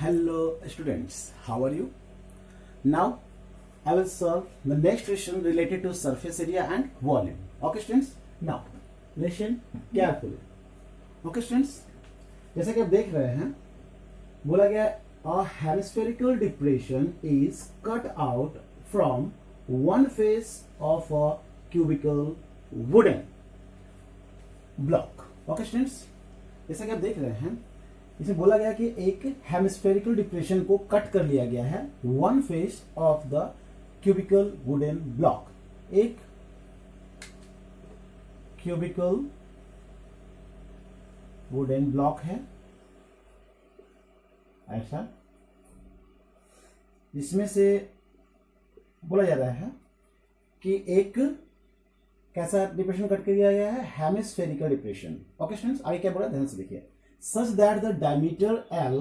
Hello students, how are you? Now I will solve the next question related to surface area and volume. Okay students, now listen carefully. Okay students, जैसा कि आप देख रहे हैं बोला गया a hemispherical depression is cut out from one face of a cubical wooden block. Okay students, जैसा कि आप देख रहे हैं इसे बोला गया कि एक हेमिस्फेरिकल डिप्रेशन को कट कर लिया गया है one face of the cubical wooden block. एक क्यूबिकल वुडन ब्लॉक है ऐसा, जिसमें से बोला जा रहा है कि एक कैसा डिप्रेशन कट कर दिया गया है, हेमिस्फेरिकल डिप्रेशन. ओके स्टूडेंट्स, आगे क्या बोला ध्यान से देखिए. Such that the diameter L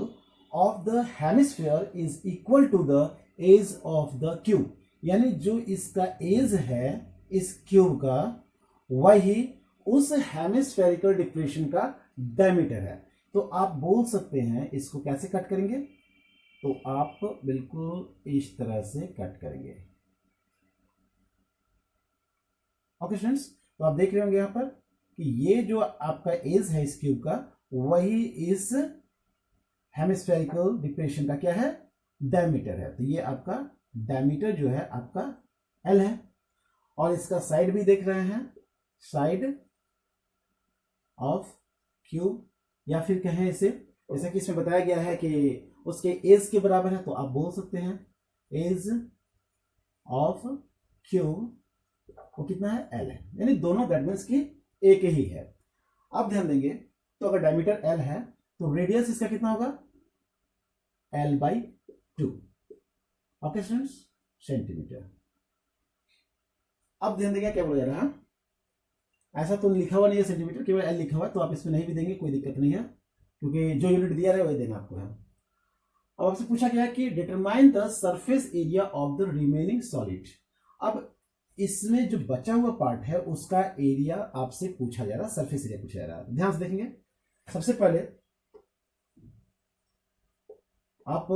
of the hemisphere is equal to the age of the cube. यानी जो इसका एज है इस क्यूब का वही उस हेमिस्फेरिकल डिप्रेशन का डायमीटर है. तो आप बोल सकते हैं इसको कैसे कट करेंगे, तो आप बिल्कुल इस तरह से कट करेंगे. ओके स्टूडेंट्स, तो आप देख रहे होंगे यहां पर कि ये जो आपका एज है इस क्यूब का वही इस हेमिस्फेरिकल डिप्रेशन का क्या है, डायमीटर है. तो ये आपका डायमीटर जो है आपका एल है. और इसका साइड भी देख रहे हैं, साइड ऑफ क्यूब, या फिर कहें इसे जैसा कि इसमें बताया गया है कि उसके एज के बराबर है, तो आप बोल सकते हैं एज ऑफ क्यूब वो कितना है, एल है. यानी दोनों दैट मींस की एक ही है. अब ध्यान देंगे तो अगर डायमीटर एल है तो रेडियस इसका कितना होगा, L/2. Okay students, centimetre. अब ध्यान देंगे क्या बोला जा रहा है, ऐसा तो लिखा हुआ नहीं है सेंटीमीटर, केवल एल लिखा हुआ है, तो आप इसमें नहीं भी देंगे कोई दिक्कत नहीं है, क्योंकि जो यूनिट दिया है वही देना आपको है. अब आपसे पूछा गया कि determine the surface area of the remaining solid. अब इसमें जो बचा हुआ पार्ट है उसका एरिया आपसे पूछा जा रहा है, सरफेस एरिया पूछा जा रहा है. ध्यान से देखेंगे. सबसे पहले आप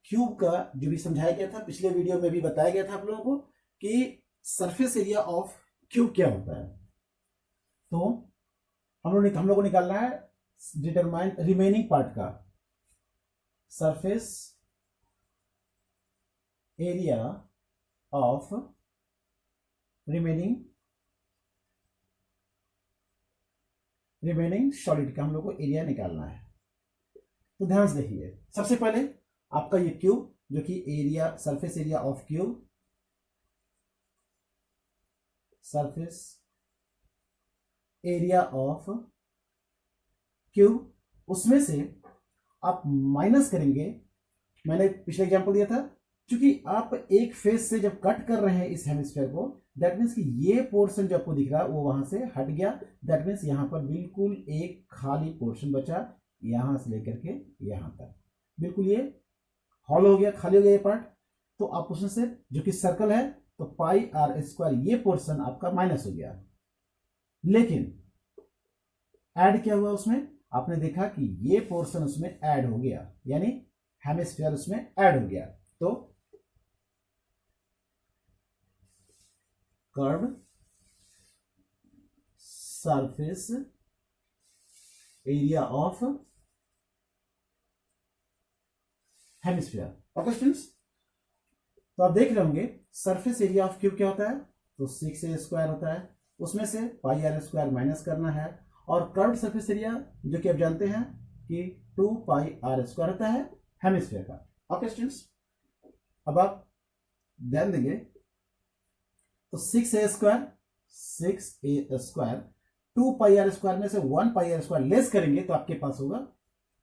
क्यूब का जो भी समझाया गया था, पिछले वीडियो में भी बताया गया था आप लोगों को कि सरफेस एरिया ऑफ क्यूब क्या होता है. तो हम लोगों को निकालना है डिटरमाइन रिमेनिंग पार्ट का surface area of remaining solid का हम लोग को एरिया निकालना है. तो ध्यान से देखिए, सबसे पहले आपका ये क्यूब जो कि area surface area of cube, surface area of cube, उसमें से आप माइनस करेंगे. मैंने पिछले एग्जांपल दिया था, क्योंकि आप एक फेस से जब कट कर रहे हैं इस हेमिस्फीयर को, दैट मीन्स कि ये पोर्शन जो आपको दिख रहा है वो वहां से हट गया. दैट मीन्स यहां पर बिल्कुल एक खाली पोर्शन बचा, यहां से लेकर के यहां तक बिल्कुल ये हॉल हो गया, खाली हो गया ये पार्ट. तो आप उसमें से जो कि सर्कल है तो πr² ये पोर्शन आपका माइनस हो गया. लेकिन ऐड क्या हुआ उसमें, आपने देखा कि ये पोर्शन उसमें ऐड हो गया, यानी हेमिस्फीयर उसमें ऐड हो गया. तो curve surface area of hemisphere. Okay students, तो आप देख रहे होंगे सरफेस एरिया ऑफ क्यूब क्या होता है, तो 6a² होता है, उसमें से πr² माइनस करना है. और कर्व सरफेस एरिया जो कि आप जानते हैं कि 2πr² होता है हेमिस्फीयर का. ओके स्टूडेंट्स, अब आप ध्यान देंगे तो 6a² 2πr² में से 1πr² लेस करेंगे तो आपके पास होगा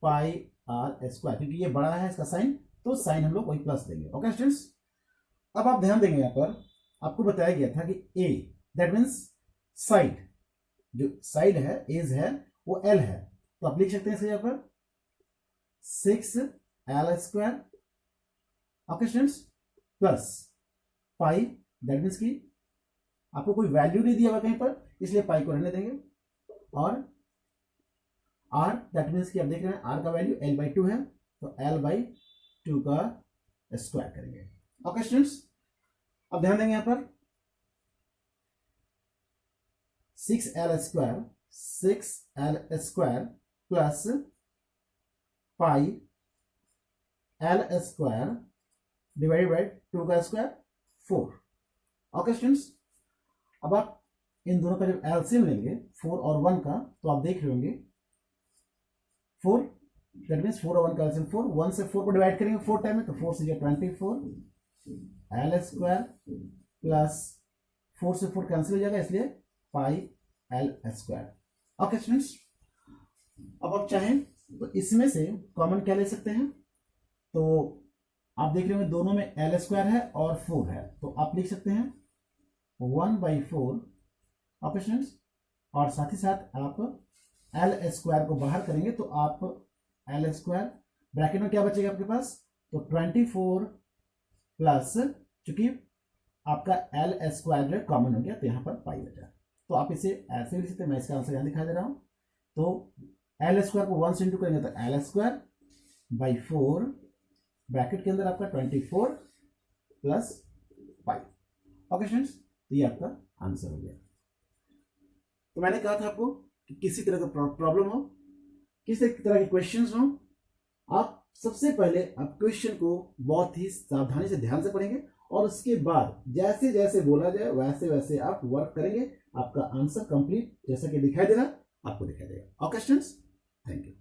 πr², क्योंकि ये बड़ा है इसका साइन, तो साइन हम लोग वही प्लस देंगे. ओके स्टूडेंट्स, अब आप ध्यान देंगे यहां पर आपको बताया गया था कि a दैट मीन्स साइड, जो साइड है एज है वो l है, तो आप लिख सकते हैं इसे यहां पर 6l². Okay students, plus pi, that means की आपको कोई वैल्यू नहीं दिया हुआ कहीं पर, इसलिए पाई को रहने देंगे. और आर दैट मीन्स कि आप देख रहे हैं आर का वैल्यू L/2 है, तो L/2 2 का स्क्वायर करेंगे। ओके स्टूडेंट्स, अब ध्यान देंगे यहां पर 6l square plus 5l square divided by 2 का स्क्वायर 4। ओके स्टूडेंट्स, अब आप इन दोनों का जब एलसीएम लेंगे 4 और 1 का, तो आप देख रहे होंगे 4, दैट मीन्स 4 और 1 का एलसीएम 4, 1 से 4 को डिवाइड करेंगे 4 टाइम में, तो 4 से 24 एल स्क्वायर प्लस 4 से 4 कैंसिल हो जाएगा, इसलिए 5l स्क्वायर। ओके स्टूडेंट्स, अब आप चाहें तो इसमें से कॉमन क्या ले सकते हैं, तो आप देख रहे होंगे दोनों में एल स्क्वायर है और 4 है, तो आप लिख सकते हैं 1/4। ओके स्टूडेंट्स, और साथ ही साथ आप एल स्क्वायर को बाहर करेंगे तो आप एल स्क्वायर ब्रैकेट में क्या बचेगा आपके पास, तो 24 प्लस, चूंकि आपका एल स्क्वायर कॉमन हो गया तो यहां पर पाई बचा, तो आप इसे ऐसे भी लिख सकते हैं। मैं इसका आंसर यहां दिखा दे रहा हूं, तो एल स्क्वायर को 1 से इंटू करेंगे तो एल स्क्वायर बाई 4, ब्रैकेट के अंदर आपका 24 प्लस 5। ओके स्टूडेंट्स, तो ये आपका आंसर हो गया। तो मैंने कहा था आपको कि किसी तरह का प्रॉब्लम हो, किसी तरह के क्वेश्चंस हो, आप सबसे पहले आप क्वेश्चन को बहुत ही सावधानी से ध्यान से पढ़ेंगे और उसके बाद जैसे जैसे बोला जाए वैसे वैसे आप वर्क करेंगे, आपका आंसर कंप्लीट जैसा कि दिखाई दे रहा आपको दिखाई देगा। Okay students, thank you.